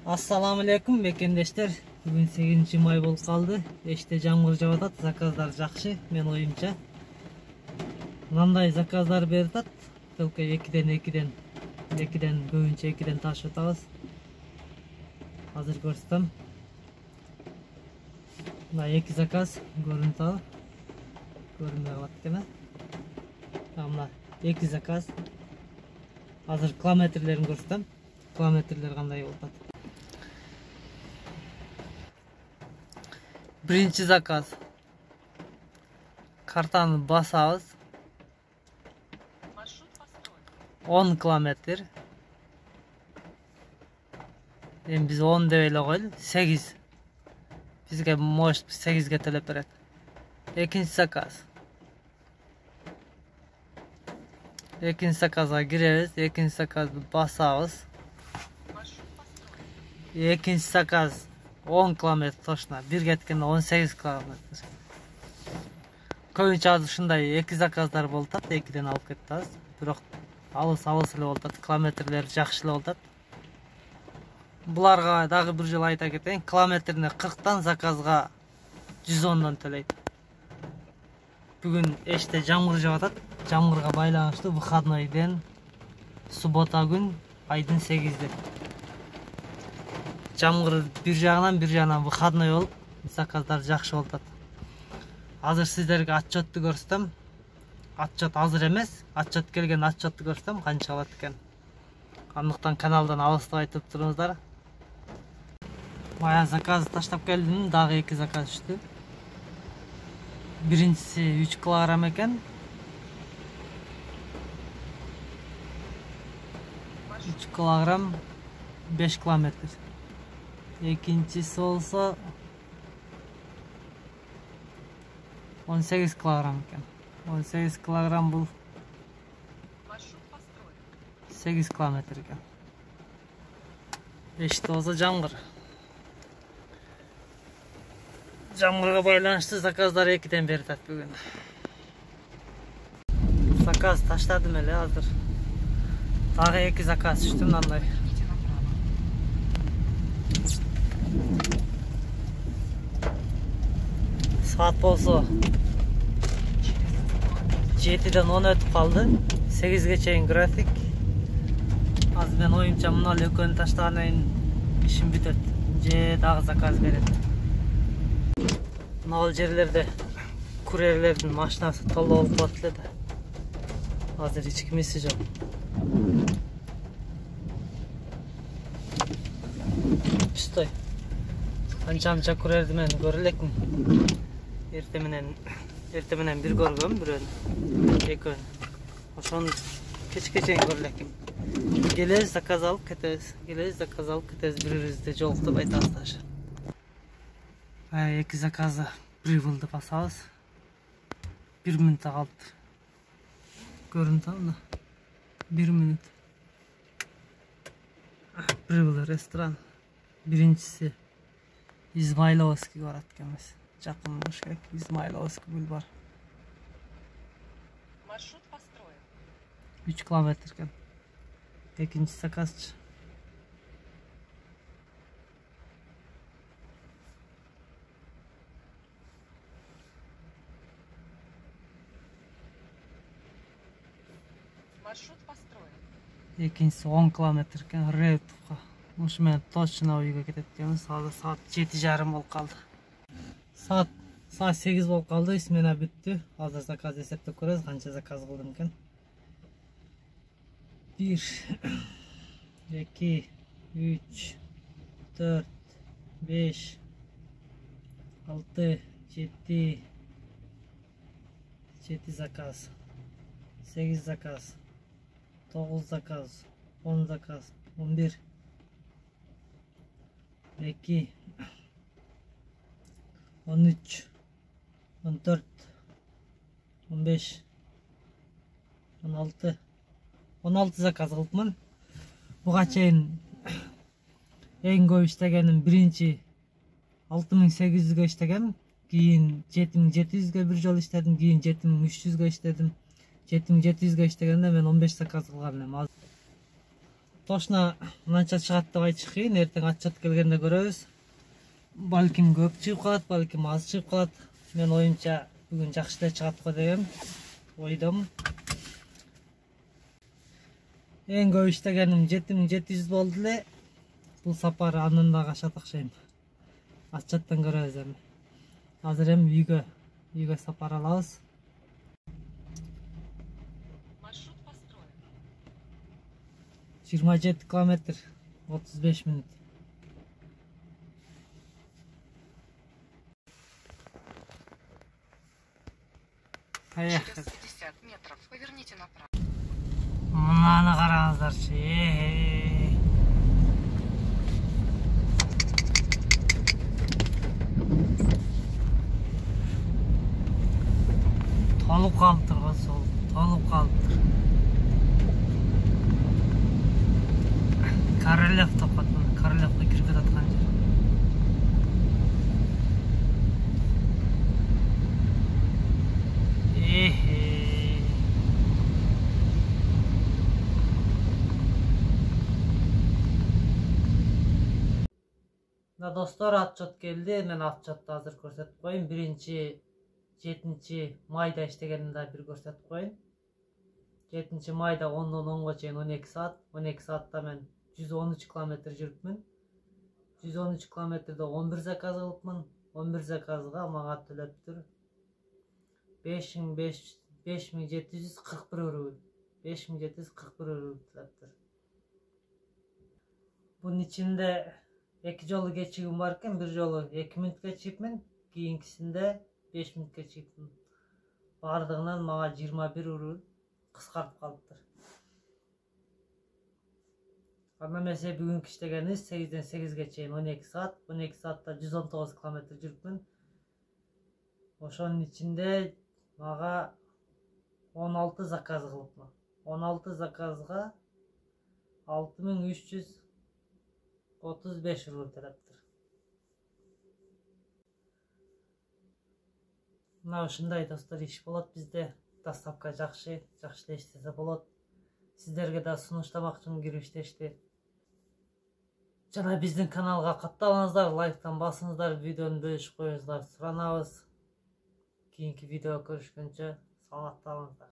Assalamu alaikum bekendештер. Бүгүн 8-май болуп калды. Эште жамгыр жаап атат, заказдар жакшы, мен оюмча. Мындай заказдар берип атат. Только 2ден көбүнчө 2ден ташып атабыз. Азыр көрсөтөм. Мына 2 заказ көрүнүп атабы. Көрүнбөй калат экен. Мына 2 заказ. Азыр километрлерин көрсөтөм. Километрлер кандай болуп атат. Birinci zakaz. Kartanı basağız. 10 kilometre. Yani biz 10 deveyle koydu. 8. Bizge moş 8'ge talep eret. İkinci zakaz. İkinci zakaza gireriz. İkinci zakazı basağız. İkinci zakaz 10 kilometre точно. Bir getkende 18 kilometre. Көбүнчө азыр ушундай 2 заказдар болуп атат, 2ден алып кетебиз. Бирок алыс эле болуп атат, километрлери жакшы эле болуп атат. Буларга дагы бир жолу айта кетейин, километрине 40тан заказга 110дан төлөйт. Бүгүн эште жамгыр жаап атат. Жамгырга байланыштуу выходнойден суббота күн айдын 8-де. Жамгыр бир жагынан выходной болуп, заказдар жакшы болуп атат. Азыр сиздерге отчетту көрсөтөм. Отчет азыр эмес, отчет келген отчетту көрсөтөм, канча алат экен. Андыктан каналдан алыстабай айтып туруңуздар. Бая заказ таштап келдим, дагы 2 заказ түштү. Биринчиси 3 килограмм экен. 3 килограмм 5 километр. Экинчиси болсо 18 килограмм экен. 18 килограмм бул 8 километр экен. Эште болсо жамгыр. Жамгырга байланыштуу заказдар 2ден берип атат бүгүн. Заказ таштадым эле азыр. Дагы 2 заказ түштү мындай. Saat bolsa 7'den 10 ötüp kaldı. 8'ge çeyin grafik. Az ben oyunca mına lökön taşlarına işim bitet. Dagı zakaz verelim. Mına yerlerde kurerlerin maşinası tolu olup atladı. Hazır hiç kimisi yok. Pistoy. Anca kurerdim ben görülek mi? Ertemenen bir görgüm, bir ön. Ekön. Oşon keç-keçen görülekim. Geliriz zakaz alıp keteriz. Birimizde joluktup aytazlar. 2 zakazda bir buldu basabız. 1 minut kaldı. Görün tamam da. 1 minut. Bir buldu restoran. Birincisi İzmailovskiy var atkemiz. Жақынмыш керек, Измайловский бульвар. Маршрут построен. 3 километр екен. Экинчи заказчы. Маршрут построен. Экинчиси 10 километр екен. Реутовка. Ушумен точно үйгө кетет экенбиз. Азыр саат 7:30 болуп калды. Saat 8 болуп калды, смена бүттү. Азыр заказ эсептеп көрөбүз, канча заказ кылдым экен. 1 2 3 4 5 6 7 заказ. 8 заказ. 9 заказ. 10 заказ. 11 2 13 14 15 16 zakaz kıldım. Buga çeyin en көп иштегеним birinci 6800'gө иштегем, кийин 7700'gө bir жолу иштедим, кийин 7300'gө иштедим. 7700'gө иштегенде мен 15 заказ кылган элем. Точно мынанча чыгат деп айтыш кыйын. Эртең отчет келгенде көрөбүз. Балким көп чыгып калат, балким аз чыгып калат. Мен оюмча бүгүн жакшы эле чыгат го деген ойдомун. Эң көп иштегеним 7700 болду эле. Бул сапар андан да кашат акчайм. Отчеттен көрөбүз эми. Азыр эми үйгө сапар алабыз. Маршрут построен. 27 километр, 35 минут. Через 50 метров поверните направо. Мынаны караңыздарчы. Толуп калыптыр го сол, толуп калыптыр. Королев топот, Королевге кирип жаткан жер. Достор, отчет келди. Мен отчетты азыр көрсөтүп коеюн. 7 майда иштегенимди бир көрсөтүп коеюн. 7 майда 10-дон 10го чейин 12 саат. 12 саатта мен 113 километр жүрүпмүн. 113 километрде 11 заказ кылыпмын. 11 заказга мага төлөптүр 5741 рубль. 5741 рубль төлөптүр. Bunun içinde 2 жолу кечигим бар экен, бир жолу 2 мүнөткө чыгыпмын, кийинкисинде 5 мүнөткө чыгыпмын. Бардыгынан мага 21 рубль кыскартып калыптыр. Андан эмесе бүгүнкү иштегенибиз 8ден 8ге чейин 12 саат. 12 саатта 119 километр жүрүпмүн. Ошонун ичинде мага 16 заказ кылыпмын. 16 заказга 6335 рубль төлөптүр. Мына ушундай достор иш болот бизде. Доставка жакшы эле иштесе болот. Сиздерге да сунуштамакчымын кирип иштешти. Жана биздин каналга катталыңыздар, лайктан басыңыздар, видеону бөлүшүп коюңуздар, суранабыз. Кийинки видео көрүшкөнчө саламатта болуңуздар.